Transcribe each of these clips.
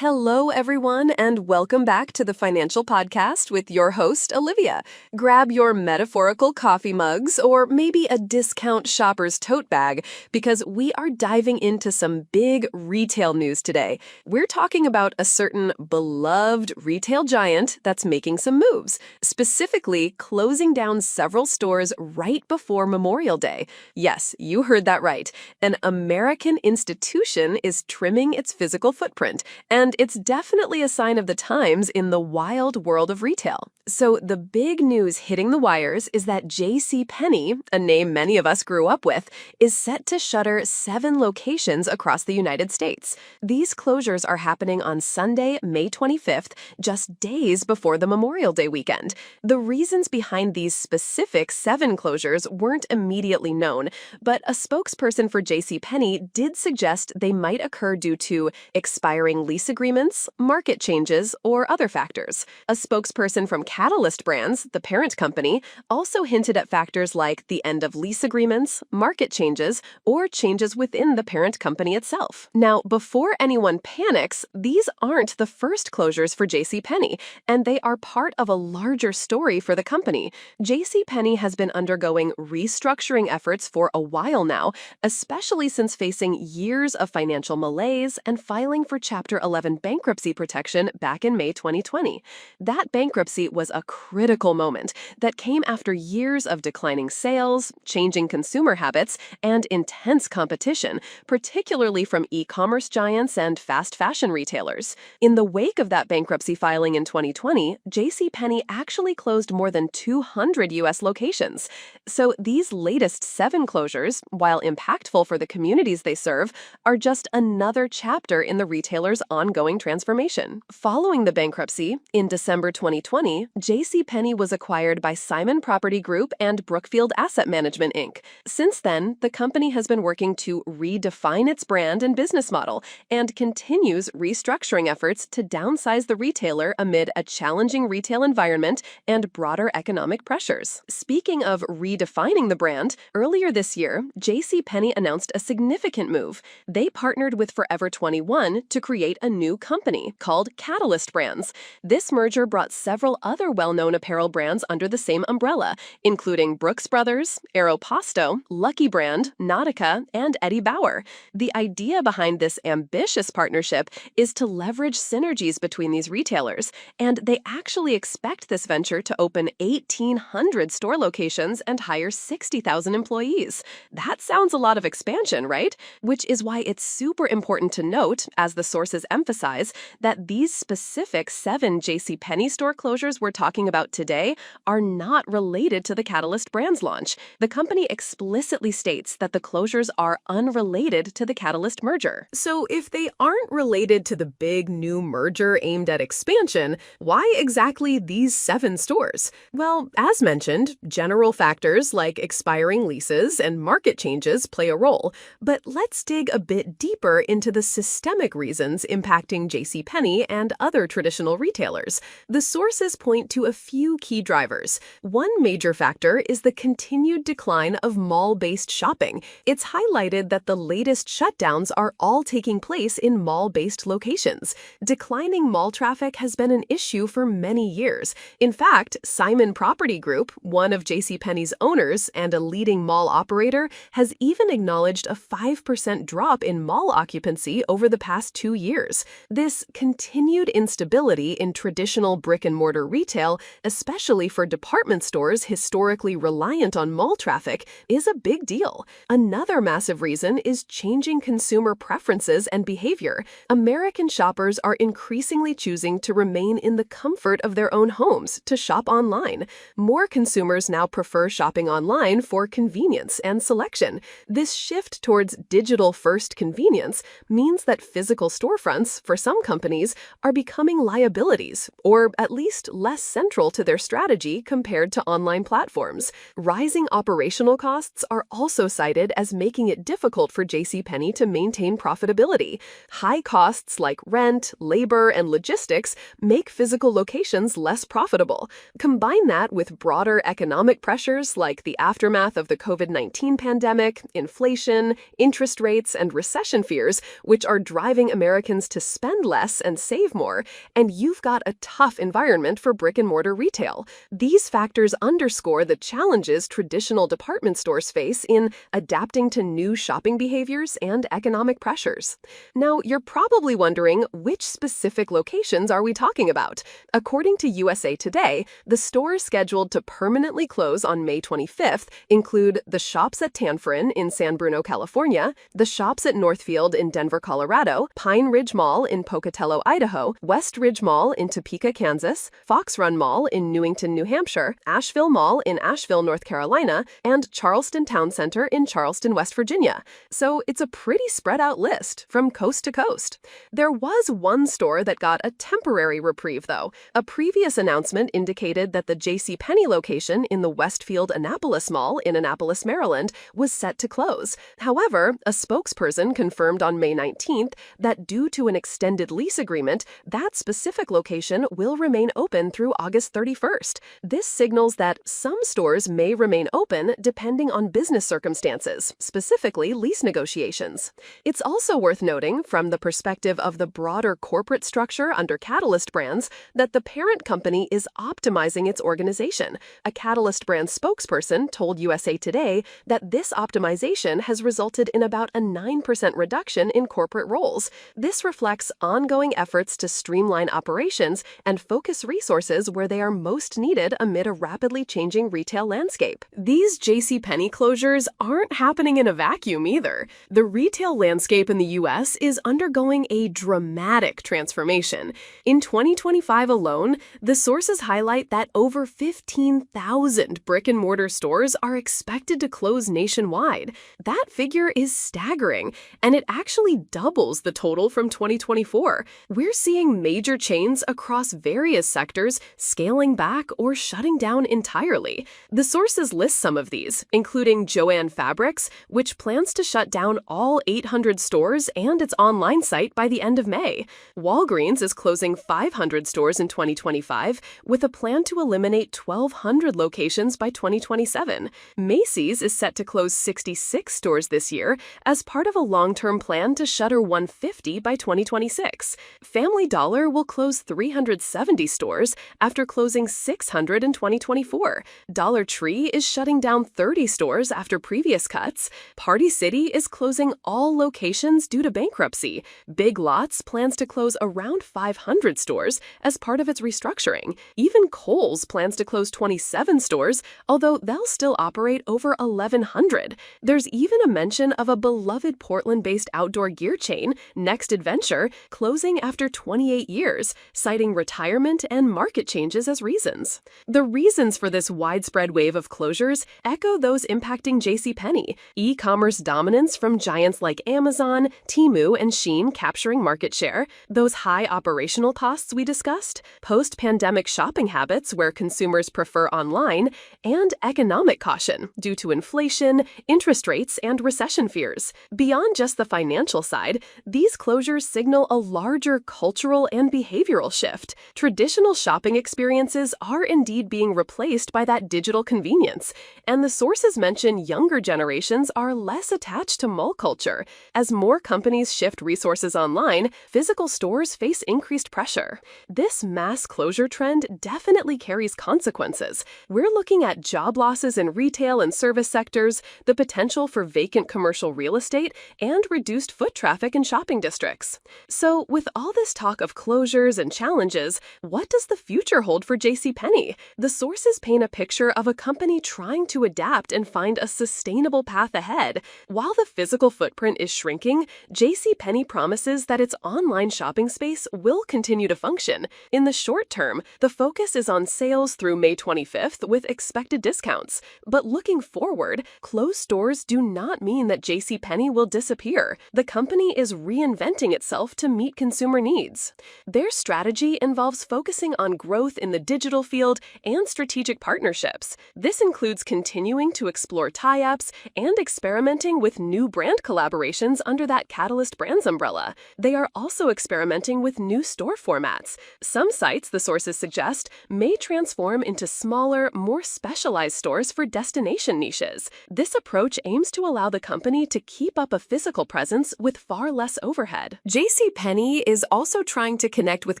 Hello, everyone, and welcome back to the Financial Podcast with your host, Olivia. Grab your metaphorical coffee mugs or maybe a discount shopper's tote bag because we are diving into some big retail news today. We're talking about a certain beloved retail giant that's making some moves, specifically closing down several stores right before Memorial Day. Yes, you heard that right. An American institution is trimming its physical footprint, and it's definitely a sign of the times in the wild world of retail. So the big news hitting the wires is that JC Penney, a name many of us grew up with, is set to shutter 7 locations across the United States. These closures are happening on Sunday, May 25th, just days before the Memorial Day weekend. The reasons behind these specific 7 closures weren't immediately known, but a spokesperson for JC Penney did suggest they might occur due to expiring lease agreements, market changes, or other factors. A spokesperson from Catalyst Brands, the parent company, also hinted at factors like the end of lease agreements, market changes, or changes within the parent company itself. Now, before anyone panics, these aren't the first closures for JC Penney, and they are part of a larger story for the company. JC Penney has been undergoing restructuring efforts for a while now, especially since facing years of financial malaise and filing for Chapter 11 bankruptcy protection back in May 2020. That bankruptcy was a critical moment that came after years of declining sales, changing consumer habits, and intense competition, particularly from e-commerce giants and fast fashion retailers. In the wake of that bankruptcy filing in 2020, JC Penney actually closed more than 200 U.S. locations. So these latest 7 closures, while impactful for the communities they serve, are just another chapter in the retailer's ongoing transformation. Following the bankruptcy, in December 2020, JC Penney was acquired by Simon Property Group and Brookfield Asset Management, Inc. Since then, the company has been working to redefine its brand and business model and continues restructuring efforts to downsize the retailer amid a challenging retail environment and broader economic pressures. Speaking of redefining the brand, earlier this year, JC Penney announced a significant move. They partnered with Forever 21 to create a new company called Catalyst Brands. This merger brought several other well-known apparel brands under the same umbrella, including Brooks Brothers, Aeropostale, Lucky Brand, Nautica, and Eddie Bauer. The idea behind this ambitious partnership is to leverage synergies between these retailers, and they actually expect this venture to open 1,800 store locations and hire 60,000 employees. That sounds a lot of expansion, right? Which is why it's super important to note, as the sources emphasize, that these specific 7 JCPenney store closures we're talking about today are not related to the Catalyst Brands launch. The company explicitly states that the closures are unrelated to the Catalyst merger. So if they aren't related to the big new merger aimed at expansion, why exactly these 7 stores? Well, as mentioned, general factors like expiring leases and market changes play a role, but let's dig a bit deeper into the systemic reasons impacting JCPenney and other traditional retailers. The sources point to a few key drivers. One major factor is the continued decline of mall-based shopping. It's highlighted that the latest shutdowns are all taking place in mall-based locations. Declining mall traffic has been an issue for many years. In fact, Simon Property Group, one of JCPenney's owners and a leading mall operator, has even acknowledged a 5% drop in mall occupancy over the past 2 years. This continued instability in traditional brick-and-mortar retail, especially for department stores historically reliant on mall traffic, is a big deal. Another massive reason is changing consumer preferences and behavior. American shoppers are increasingly choosing to remain in the comfort of their own homes to shop online. More consumers now prefer shopping online for convenience and selection. This shift towards digital-first convenience means that physical storefronts, for some companies, are becoming liabilities, or at least less central to their strategy compared to online platforms. Rising operational costs are also cited as making it difficult for JCPenney to maintain profitability. High costs like rent, labor, and logistics make physical locations less profitable. Combine that with broader economic pressures like the aftermath of the COVID-19 pandemic, inflation, interest rates, and recession fears, which are driving Americans to spend less and save more, and you've got a tough environment for brick-and-mortar retail. These factors underscore the challenges traditional department stores face in adapting to new shopping behaviors and economic pressures. Now, you're probably wondering, which specific locations are we talking about? According to USA Today, the stores scheduled to permanently close on May 25th include the Shops at Tanforan in San Bruno, California, the Shops at Northfield in Denver, Colorado, Pine Ridge Mall in Pocatello, Idaho, West Ridge Mall in Topeka, Kansas, Fox Run Mall in Newington, New Hampshire, Asheville Mall in Asheville, North Carolina, and Charleston Town Center in Charleston, West Virginia. So it's a pretty spread out list from coast to coast. There was one store that got a temporary reprieve, though. A previous announcement indicated that the JC Penney location in the Westfield Annapolis Mall in Annapolis, Maryland, was set to close. However, a spokesperson confirmed on May 19th that due to an extended lease agreement, that specific location will remain open through August 31st. This signals that some stores may remain open depending on business circumstances, specifically lease negotiations. It's also worth noting, from the perspective of the broader corporate structure under Catalyst Brands, that the parent company is optimizing its organization. A Catalyst Brands spokesperson told USA Today that this optimization has resulted in about a 9% reduction in corporate roles. This reflects ongoing efforts to streamline operations and focus resources where they are most needed amid a rapidly changing retail landscape. These JCPenney closures aren't happening in a vacuum either. The retail landscape in the U.S. is undergoing a dramatic transformation. In 2025 alone, the sources highlight that over 15,000 brick-and-mortar stores are expected to close nationwide. That figure is staggering, and it actually doubles the total from 2024. We're seeing major chains across various sectors scaling back or shutting down entirely. The sources list some of these, including Joann Fabrics, which plans to shut down all 800 stores and its online site by the end of May. Walgreens is closing 500 stores in 2025, with a plan to eliminate 1,200 locations by 2027. Macy's is set to close 66 stores this year as part of a long-term plan to shutter 150 by 2026. Family Dollar will close 370 stores after closing 600 in 2024. Dollar Tree is shutting down 30 stores after previous cuts. Party City is closing all locations due to bankruptcy. Big Lots plans to close around 500 stores as part of its restructuring. Even Kohl's plans to close 27 stores, although they'll still operate over 1,100. There's even a mention of a beloved Portland-based outdoor gear chain, Next Adventure, closing after 28 years, citing retirement and market changes as reasons. The reasons for this widespread wave of closures echo those impacting JCPenney: e-commerce dominance from giants like Amazon, Temu, and Shein capturing market share, those high operational costs we discussed, post-pandemic shopping habits where consumers prefer online, and economic caution due to inflation, interest rates, and recession fears. Beyond just the financial side, these closures signal a larger cultural and behavioral shift. Traditional shopping experiences are indeed being replaced by that digital convenience, and the sources mention younger generations are less attached to mall culture. As more companies shift resources online, physical stores face increased pressure. This mass closure trend definitely carries consequences. We're looking at job losses in retail and service sectors, the potential for vacant commercial real estate, and reduced foot traffic in shopping districts. So, with all this talk of closures and challenges, what does the future hold for JCPenney? The sources paint a picture of a company trying to adapt and find a sustainable path ahead. While the physical footprint is shrinking, JCPenney promises that its online shopping space will continue to function. In the short term, the focus is on sales through May 25th with expected discounts. But looking forward, closed stores do not mean that JCPenney will disappear. The company is reinventing itself to meet consumer needs. Their strategy involves focusing on growth in the digital field and strategic partnerships. This includes continuing to explore tie-ups and experimenting with new brand collaborations under that Catalyst Brands umbrella. They are also experimenting with new store formats. Some sites, the sources suggest, may transform into smaller, more specialized stores for destination niches. This approach aims to allow the company to keep up a physical presence with far less overhead. JC JC Penney is also trying to connect with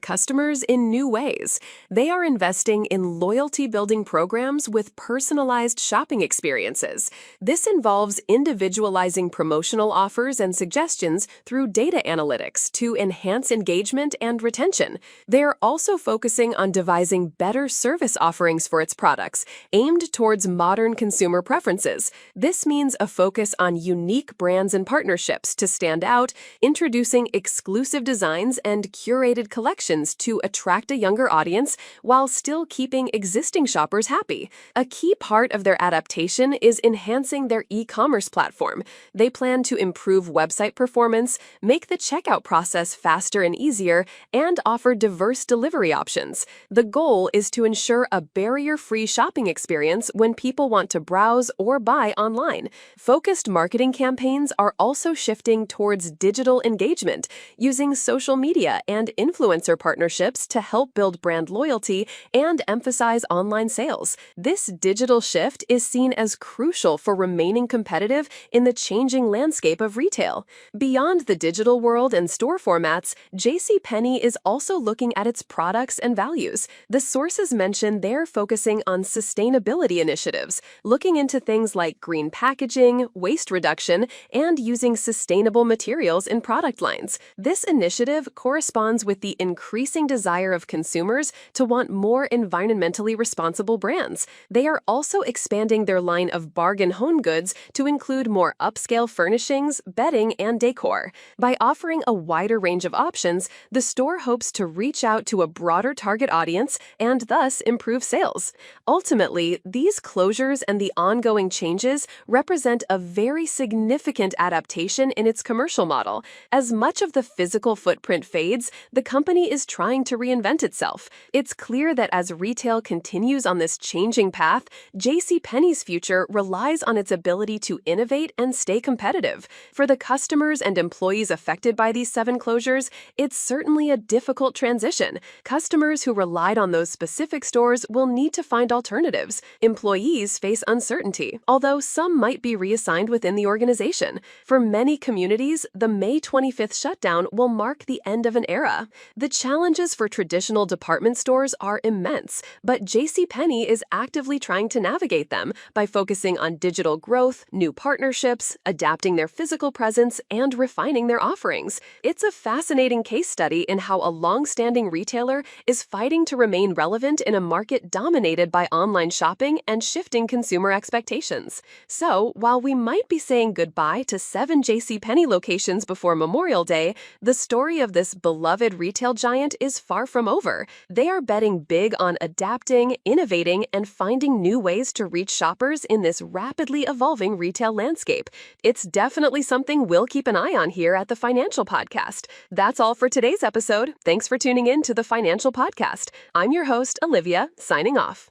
customers in new ways. They are investing in loyalty-building programs with personalized shopping experiences. This involves individualizing promotional offers and suggestions through data analytics to enhance engagement and retention. They're also focusing on devising better service offerings for its products, aimed towards modern consumer preferences. This means a focus on unique brands and partnerships to stand out, introducing exclusive designs and curated collections to attract a younger audience while still keeping existing shoppers happy. A key part of their adaptation is enhancing their e-commerce platform. They plan to improve website performance, make the checkout process faster and easier, and offer diverse delivery options. The goal is to ensure a barrier-free shopping experience when people want to browse or buy online. Focused marketing campaigns are also shifting towards digital engagement, using social media and influencer partnerships to help build brand loyalty and emphasize online sales. This digital shift is seen as crucial for remaining competitive in the changing landscape of retail. Beyond the digital world and store formats, JC Penney is also looking at its products and values. The sources mention they're focusing on sustainability initiatives, looking into things like green packaging, waste reduction, and using sustainable materials in product lines. This initiative corresponds with the increasing desire of consumers to want more environmentally responsible brands. They are also expanding their line of bargain home goods to include more upscale furnishings, bedding, and decor. By offering a wider range of options, the store hopes to reach out to a broader target audience and thus improve sales. Ultimately, these closures and the ongoing changes represent a very significant adaptation in its commercial model. As much of the physical footprint fades, the company is trying to reinvent itself. It's clear that as retail continues on this changing path, JC Penney's future relies on its ability to innovate and stay competitive. For the customers and employees affected by these 7 closures, it's certainly a difficult transition. Customers who relied on those specific stores will need to find alternatives. Employees face uncertainty, although some might be reassigned within the organization. For many communities, the May 25th shutdown will mark the end of an era. The challenges for traditional department stores are immense, but JC Penney is actively trying to navigate them by focusing on digital growth, new partnerships, adapting their physical presence, and refining their offerings. It's a fascinating case study in how a long-standing retailer is fighting to remain relevant in a market dominated by online shopping and shifting consumer expectations. So, while we might be saying goodbye to 7 JC Penney locations before Memorial Day, the story of this beloved retail giant is far from over. They are betting big on adapting, innovating, and finding new ways to reach shoppers in this rapidly evolving retail landscape. It's definitely something we'll keep an eye on here at the Financial Podcast. That's all for today's episode. Thanks for tuning in to the Financial Podcast. I'm your host, Olivia, signing off.